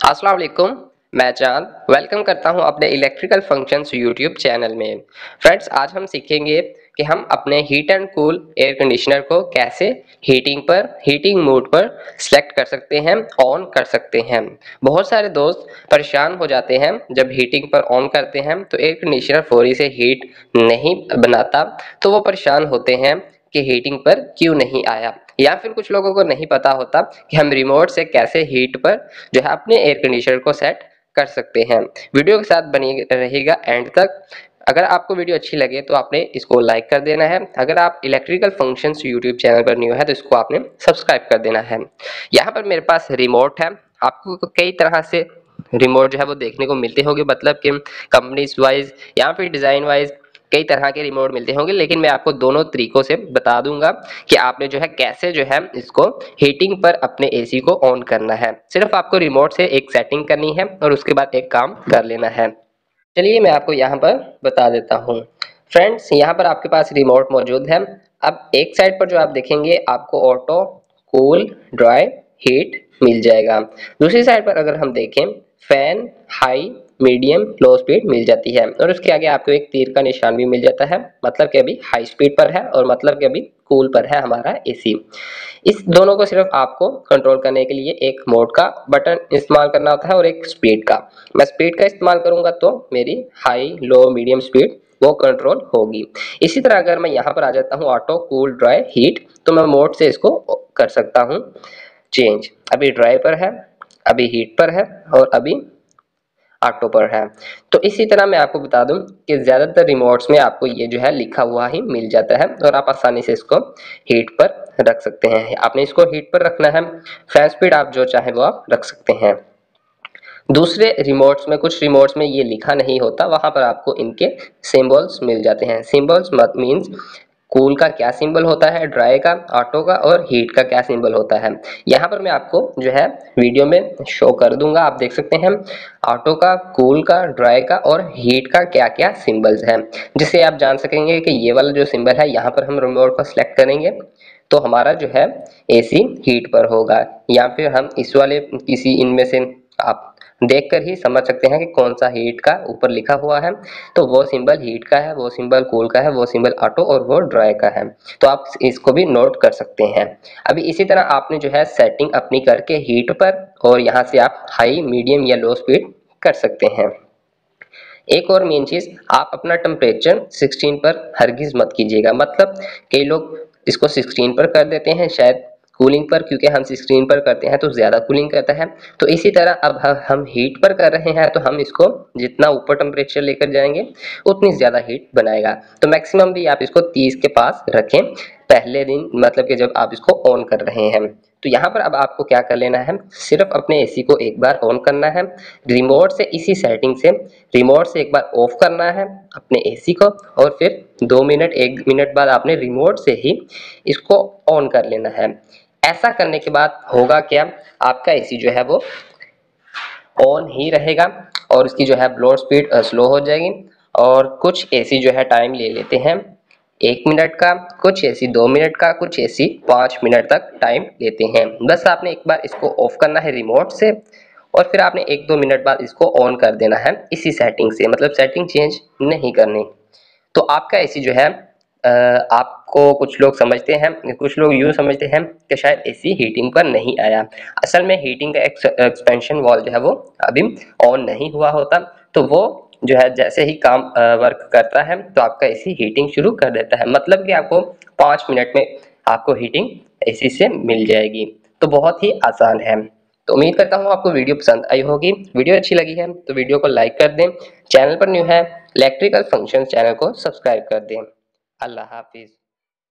अस्सलाम वालेकुम। मैं चांद वेलकम करता हूं अपने इलेक्ट्रिकल फंक्शंस यूट्यूब चैनल में। फ्रेंड्स, आज हम सीखेंगे कि हम अपने heat and cool air conditioner को कैसे हीटिंग मोड पर सेलेक्ट कर सकते हैं, ऑन कर सकते हैं। बहुत सारे दोस्त परेशान हो जाते हैं जब हीटिंग पर ऑन करते हैं तो एयर कंडीशनर फौरी से हीट नहीं बनाता, तो वो परेशान होते हैं कि हीटिंग पर क्यों नहीं आया। या फिर कुछ लोगों को नहीं पता होता कि हम रिमोट से कैसे हीट पर जो है अपने एयर कंडीशनर को सेट कर सकते हैं। वीडियो के साथ बनी रहेगा एंड तक। अगर आपको वीडियो अच्छी लगे तो आपने इसको लाइक कर देना है। अगर आप इलेक्ट्रिकल फंक्शंस यूट्यूब चैनल पर न्यू है तो इसको आपने सब्सक्राइब कर देना है। यहाँ पर मेरे पास रिमोट है। आपको कई तरह से रिमोट जो है वो देखने को मिलते होंगे, मतलब कि कंपनीज वाइज या फिर डिजाइन वाइज कई तरह के रिमोट मिलते होंगे, लेकिन मैं आपको दोनों तरीकों से बता दूंगा कि आपने जो है कैसे जो है इसको हीटिंग पर अपने एसी को ऑन करना है। सिर्फ आपको रिमोट से एक सेटिंग करनी है और उसके बाद एक काम कर लेना है। चलिए मैं आपको यहाँ पर बता देता हूँ। फ्रेंड्स, यहाँ पर आपके पास रिमोट मौजूद है। अब एक साइड पर जो आप देखेंगे आपको ऑटो, कूल, ड्राई, हीट मिल जाएगा। दूसरी साइड पर अगर हम देखें, fan, high, medium, low speed मिल जाती है और उसके आगे आपको एक तीर का निशान भी मिल जाता है, मतलब कि अभी हाई स्पीड पर है और मतलब कि अभी कूल पर है हमारा एसी। इस दोनों को सिर्फ आपको कंट्रोल करने के लिए एक मोड का बटन इस्तेमाल करना होता है और एक स्पीड का। मैं स्पीड का इस्तेमाल करूंगा तो मेरी हाई, लो, मीडियम स्पीड वो कंट्रोल होगी। इसी तरह अगर मैं यहाँ पर आ जाता हूँ ऑटो, कूल, ड्राई, हीट, तो मैं मोड से इसको कर सकता हूँ चेंज। अभी ड्राई पर है, अभी हीट पर है और अभी ऑटो पर है। तो इसी तरह मैं आपको बता दूं कि ज्यादातर रिमोट्स में आपको ये जो है लिखा हुआ ही मिल जाता है और आप आसानी से इसको हीट पर रख सकते हैं। आपने इसको हीट पर रखना है। फैन स्पीड आप जो चाहे वो आप रख सकते हैं। दूसरे रिमोट्स में, कुछ रिमोट्स में ये लिखा नहीं होता, वहां पर आपको इनके सिंबल्स मिल जाते हैं। सिंबल्स मत मीन्स कूल का क्या सिंबल होता है, ड्राई का, ऑटो का और हीट का क्या सिंबल होता है। यहाँ पर मैं आपको जो है वीडियो में शो कर दूंगा, आप देख सकते हैं ऑटो का, कूल का, ड्राई का और हीट का क्या क्या सिंबल्स हैं, जिससे आप जान सकेंगे कि ये वाला जो सिंबल है यहाँ पर हम रिमोट को सिलेक्ट करेंगे तो हमारा जो है एसी हीट पर होगा, या फिर हम इस वाले किसी इनमें से आप देखकर ही समझ सकते हैं कि कौन सा हीट का ऊपर लिखा हुआ है। तो वो सिंबल हीट का है, वो सिंबल कूल का है, वो सिंबल ऑटो और वो ड्राई का है। तो आप इसको भी नोट कर सकते हैं। अभी इसी तरह आपने जो है सेटिंग अपनी करके हीट पर और यहाँ से आप हाई, मीडियम या लो स्पीड कर सकते हैं। एक और मेन चीज, आप अपना टेम्परेचर 16 पर हरगिज मत कीजिएगा। मतलब कई लोग इसको 16 पर कर देते हैं, शायद कूलिंग पर, क्योंकि हम 16 पर करते हैं तो ज्यादा कूलिंग करता है। तो इसी तरह अब हम हीट पर कर रहे हैं तो हम इसको जितना ऊपर टेम्परेचर लेकर जाएंगे उतनी ज्यादा हीट बनाएगा। तो मैक्सिमम भी आप इसको 30 के पास रखें पहले दिन, मतलब कि जब आप इसको ऑन कर रहे हैं। तो यहाँ पर अब आपको क्या कर लेना है, सिर्फ अपने एसी को एक बार ऑन करना है रिमोट से। इसी सेटिंग से रिमोट से एक बार ऑफ करना है अपने एसी को और फिर 2 मिनट 1 मिनट बाद आपने रिमोट से ही इसको ऑन कर लेना है। ऐसा करने के बाद होगा क्या, आपका एसी जो है वो ऑन ही रहेगा और इसकी जो है ब्लोअर स्पीड स्लो हो जाएगी। और कुछ एसी जो है टाइम ले लेते हैं 1 मिनट का, कुछ एसी 2 मिनट का, कुछ एसी 5 मिनट तक टाइम लेते हैं। बस आपने एक बार इसको ऑफ करना है रिमोट से और फिर आपने 1-2 मिनट बाद इसको ऑन कर देना है इसी सेटिंग से, मतलब सेटिंग चेंज नहीं करनी। तो आपका एसी जो है आपको कुछ लोग समझते हैं, कुछ लोग यूँ समझते हैं कि शायद एसी हीटिंग पर नहीं आया। असल में हीटिंग का एक्सपेंशन वॉल जो है वो अभी ऑन नहीं हुआ होता, तो वो जो है जैसे ही काम वर्क करता है तो आपका एसी हीटिंग शुरू कर देता है। मतलब कि आपको 5 मिनट में आपको हीटिंग एसी से मिल जाएगी। तो बहुत ही आसान है। तो उम्मीद करता हूँ आपको वीडियो पसंद आई होगी। वीडियो अच्छी लगी है तो वीडियो को लाइक कर दें। चैनल पर न्यू है, इलेक्ट्रिकल फंक्शंस चैनल को सब्सक्राइब कर दें। अल्लाह हाफिज।